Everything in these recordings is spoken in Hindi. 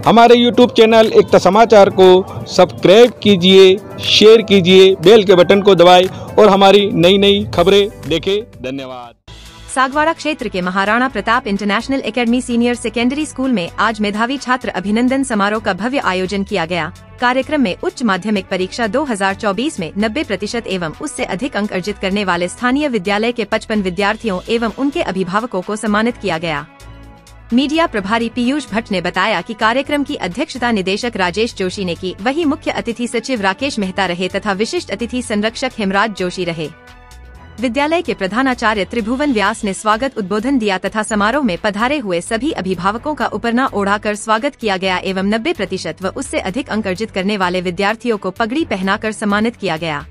हमारे YouTube चैनल एकता समाचार को सब्सक्राइब कीजिए, शेयर कीजिए, बेल के बटन को दबाएं और हमारी नई नई खबरें देखें। धन्यवाद। सागवाड़ा क्षेत्र के Maharana Pratap international academy senior secondary school में आज मेधावी छात्र अभिनंदन समारोह का भव्य आयोजन किया गया। कार्यक्रम में उच्च माध्यमिक परीक्षा 2024 में 90% एवं उससे अधिक अंक अर्जित करने वाले स्थानीय विद्यालय के 55 विद्यार्थियों एवं उनके अभिभावकों को सम्मानित किया गया। मीडिया प्रभारी पीयूष भट्ट ने बताया कि कार्यक्रम की अध्यक्षता निदेशक राजेश जोशी ने की, वहीं मुख्य अतिथि सचिव राकेश मेहता रहे तथा विशिष्ट अतिथि संरक्षक हेमराज जोशी रहे। विद्यालय के प्रधानाचार्य त्रिभुवन व्यास ने स्वागत उद्बोधन दिया तथा समारोह में पधारे हुए सभी अभिभावकों का उपरना ओढ़ाकर स्वागत किया गया एवं 90% व उससे अधिक अंक अर्जित करने वाले विद्यार्थियों को पगड़ी पहनाकर सम्मानित किया गया।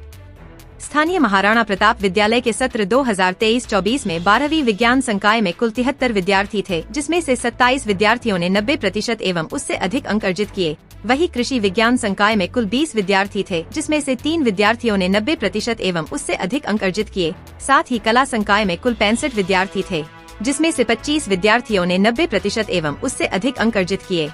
स्थानीय महाराणा प्रताप विद्यालय के सत्र 2023-24 में 12वीं विज्ञान संकाय में कुल 73 विद्यार्थी थे, जिसमें से 27 विद्यार्थियों ने 90% एवं उससे अधिक अंक अर्जित किए। वही कृषि विज्ञान संकाय में कुल 20 विद्यार्थी थे, जिसमें से 3 विद्यार्थियों ने 90% एवं उससे अधिक अंक अर्जित किए। साथ ही कला संकाय में कुल 65 विद्यार्थी थे, जिसमें से 25 विद्यार्थियों ने 90% एवं उससे अधिक अंक अर्जित किए।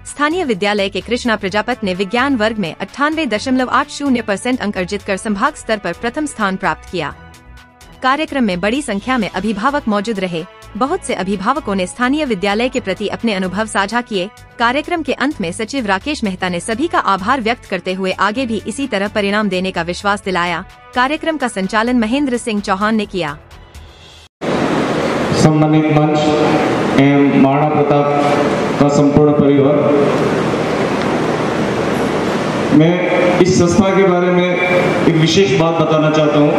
स्थानीय विद्यालय के कृष्णा प्रजापत ने विज्ञान वर्ग में 98.80% अंक अर्जित कर संभाग स्तर पर प्रथम स्थान प्राप्त किया। कार्यक्रम में बड़ी संख्या में अभिभावक मौजूद रहे। बहुत से अभिभावकों ने स्थानीय विद्यालय के प्रति अपने अनुभव साझा किए। कार्यक्रम के अंत में सचिव राकेश मेहता ने सभी का आभार व्यक्त करते हुए आगे भी इसी तरह परिणाम देने का विश्वास दिलाया। कार्यक्रम का संचालन महेंद्र सिंह चौहान ने किया। सम्मानित मंच एवं महाराणा प्रताप का संपूर्ण परिवार, मैं इस संस्था के बारे में एक विशेष बात बताना चाहता हूँ।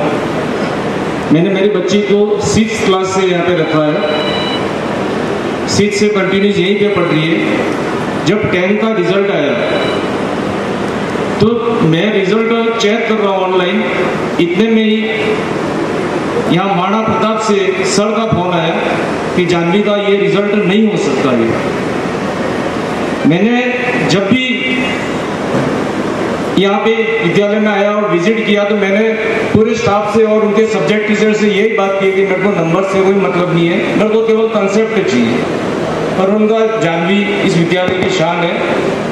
मैंने मेरी बच्ची को 6th क्लास से यहाँ पे रखा है, 6th से कंटिन्यूस यहीं पे पढ़ रही है। जब 10th का रिजल्ट आया तो मैं रिजल्ट चेक कर रहा हूँ ऑनलाइन, इतने में ही यहाँ महाराणा प्रताप से सर का फोन आया कि जानवी का ये रिजल्ट नहीं हो सकता है। मैंने जब भी यहाँ पे विद्यालय में आया और विजिट किया तो मैंने पूरे स्टाफ से और उनके सब्जेक्ट टीचर से यही बात की कि मेरे को नंबर से कोई मतलब नहीं है, मेरे को केवल कंसेप्ट चाहिए। और उनका जानवी इस विद्यालय की शान है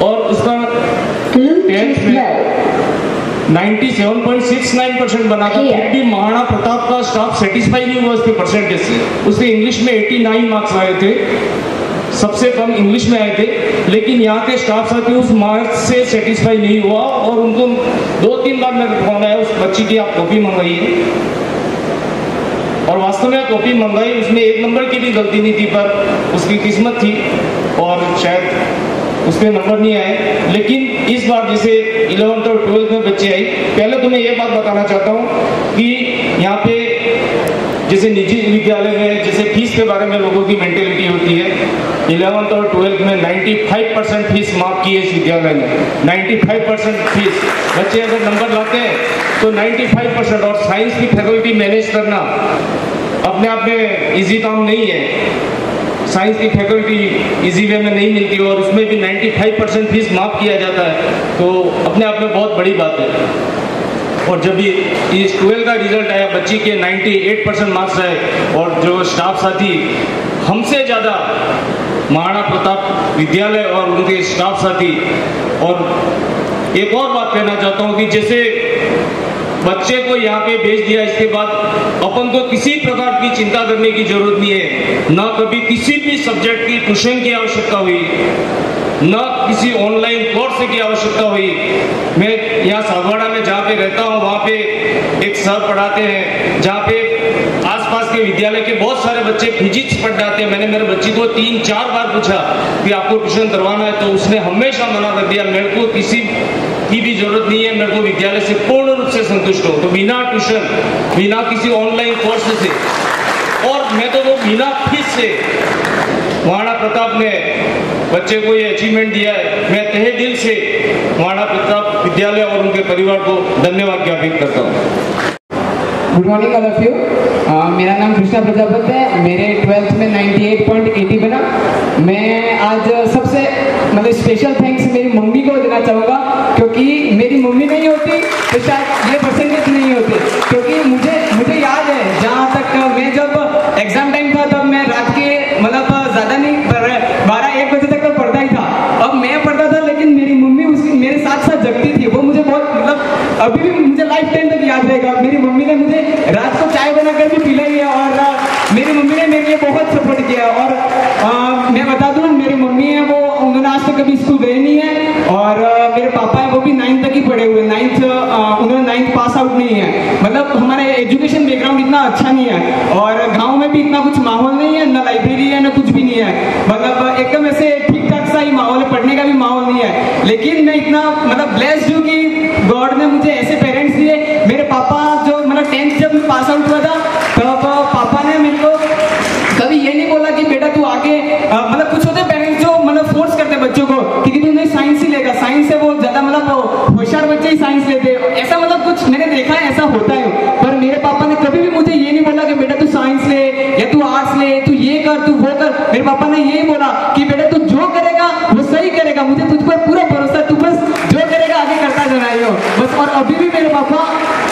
और उसका 10th में 97.69% बना था। फिर भी महाराणा प्रताप का स्टाफ सेटिस्फाई नहीं हुआ उसके परसेंटेज से। उसके इंग्लिश में 89 मार्क्स आए थे, सबसे कम इंग्लिश में आए थे, लेकिन यहाँ के स्टाफ साथी उस मार्क्स से सेटिस्फाई नहीं हुआ और उनको 2-3 बार मेरे फोन आया उस बच्ची की आप कॉपी मंगाइए। और वास्तव में कॉपी मंगाई, उसमें 1 नंबर की भी गलती नहीं थी, पर उसकी किस्मत थी और शायद उसके नंबर नहीं आए। लेकिन इस बार जैसे 11th और 12th में बच्चे आई, पहले तो मैं ये बात बताना चाहता हूँ कि यहाँ पे जैसे निजी विद्यालय में जैसे फीस के बारे में लोगों की मेंटेलिटी होती है। 11th और 12th में 95% फीस माफ की है इस विद्यालय में। 95% फीस, बच्चे अगर नंबर लाते हैं तो 95%। और साइंस की फैकल्टी मैनेज करना अपने आप में इजी काम नहीं है। साइंस की फैकल्टी इजी वे में नहीं मिलती और उसमें भी 95% फीस माफ किया जाता है, तो अपने आप में बहुत बड़ी बात है। और जब भी इस 12th का रिजल्ट आया, बच्ची के 98% मार्क्स आए और जो स्टाफ साथी हमसे ज़्यादा महाराणा प्रताप विद्यालय और उनके स्टाफ साथी। और एक और बात कहना चाहता हूँ कि जैसे बच्चे को यहाँ पे भेज दिया, इसके बाद अपन को किसी प्रकार की चिंता करने की जरूरत नहीं है। ना कभी किसी भी सब्जेक्ट की ट्यूशन की आवश्यकता हुई, न किसी ऑनलाइन कोर्स की आवश्यकता हुई। मैं यहाँ सागवाड़ा में जहाँ पे रहता हूँ वहाँ पे एक सर पढ़ाते हैं, जहाँ पे आसपास के विद्यालय के बहुत सारे बच्चे फिजिक्स पढ़ जाते हैं। मैंने मेरे बच्ची को 3-4 बार पूछा कि आपको ट्यूशन करवाना है, तो उसने हमेशा मना कर दिया, मेरे को किसी की भी जरूरत नहीं है, मेरे को विद्यालय से पूर्ण रूप से संतुष्ट हो। तो बिना ट्यूशन, बिना किसी ऑनलाइन कोर्स से, और मैं तो वो बिना फीस से महाराणा प्रताप ने बच्चे को ये अचीवमेंट दिया है। मैं तहे दिल से महाराणा प्रताप विद्यालय और उनके परिवार को धन्यवाद ज्ञापित करता हूँ। Good morning all of you. मेरा नाम कृष्णा प्रजापत है। मेरे 12th में 98.80 बना। मैं आज सबसे मतलब स्पेशल थैंक्स मेरी मम्मी को देना चाहूँगा, क्योंकि मेरी मम्मी नहीं होती तो शायद ये परसेंटेज नहीं होते। क्योंकि मुझे याद है, जहाँ तक मैं जब एग्जाम टाइम था तब मैं रात के मतलब ज़्यादा नहीं 12-1 बजे तक तो पढ़ता ही था। और मेरे पापा हैं वो भी 9th तक ही पढ़े हुए, उन्होंने 9th पास आउट नहीं है। मतलब हमारे एजुकेशन बैकग्राउंड इतना अच्छा नहीं है और गांव में भी इतना कुछ माहौल नहीं है, ना लाइब्रेरी है ना कुछ भी नहीं है। मतलब एकदम ऐसे ठीक ठाक सा ही माहौल है, पढ़ने का भी माहौल नहीं है। लेकिन मैं इतना मतलब ब्लेस्ड हूँ कि गॉड ने मुझे ऐसे पेरेंट्स दिए। मेरे पापा जो मतलब 10th जब मैं पास आउट हुआ था तब पापा ने मेरे को कभी ये नहीं बोला कि बेटा तू आगे मतलब कुछ होते पेरेंट्स जो मतलब फोर्स करते बच्चों को कि तू नहीं साइंस ही लेगा, साइंस से वो ज्यादा मतलब होशियार बच्चे ही साइंस लेते, ऐसा मतलब कुछ मैंने देखा है, ऐसा होता है। पर मेरे पापा ने कभी भी मुझे ये नहीं बोला कि बेटा तू साइंस ले या तू आर्ट्स ले, तू ये कर तू वो कर। मेरे पापा ने यही बोला कि बेटा तू जो करेगा वो सही करेगा, मुझे तुझ पर पूरा भरोसा, तू बस जो करेगा आगे करता जाना बस। और अभी भी मेरे पापा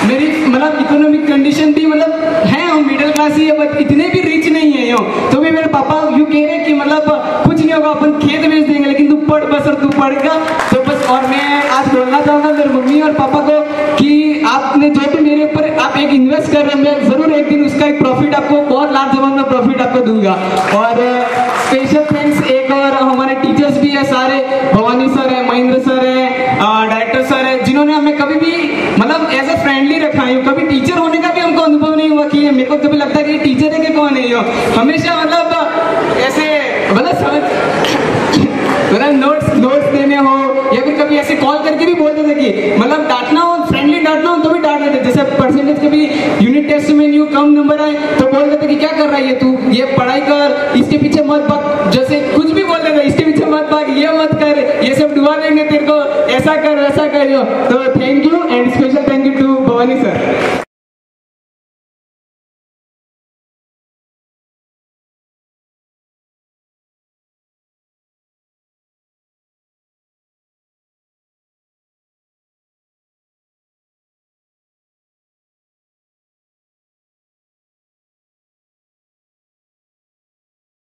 मेरी मतलब इकोनॉमिक कंडीशन भी मतलब है, हम मिडिल क्लास ही है बट इतने भी रिच नहीं है तो भी मेरे पापा यूँ कह रहे कि मतलब कुछ नहीं होगा, अपन खेत बेच देंगे लेकिन तू पढ़ बस, और तू पढ़ेगा तो बस। और मैं आज बोलना चाहूँगा मेरे मम्मी और पापा को कि आपने जो भी मेरे ऊपर आप एक इन्वेस्ट कर रहे हैं, मैं जरूर एक दिन उसका एक प्रॉफिट आपको, बहुत लार्ज अमाउंट में प्रॉफिट आपको दूंगा। और स्पेशल थैंक्स एक और हमारे टीचर्स भी है सारे, भवानी सर है, महेंद्र सर है, डायरेक्टर सर है, जिन्होंने हमें कभी भी मतलब एज ए फ्रेंडली रखा है। कभी टीचर होने का भी हमको अनुभव नहीं हुआ कि मेरे को कभी लगता है कि टीचर है कि कौन है। हमेशा मतलब ऐसे मतलब नोट्स देने हो या फिर कभी ऐसे कॉल करके भी बोलते थे कि मतलब डांटना हो, फ्रेंडली डांटना हो तो भी डांट देते। जैसे परसेंटेज कभी यूनिट टेस्ट में न्यू कम नंबर आए तो बोल देते कि क्या कर रहा है तू, ये पढ़ाई कर, इसके पीछे मत भाग, जैसे कुछ भी बोल देते इसके पीछे मत भाग, ये मत कर, ये सब डुबा देंगे तेरे को, ऐसा कर वैसा कर। तो thank you and special thank you to Bhavani sir.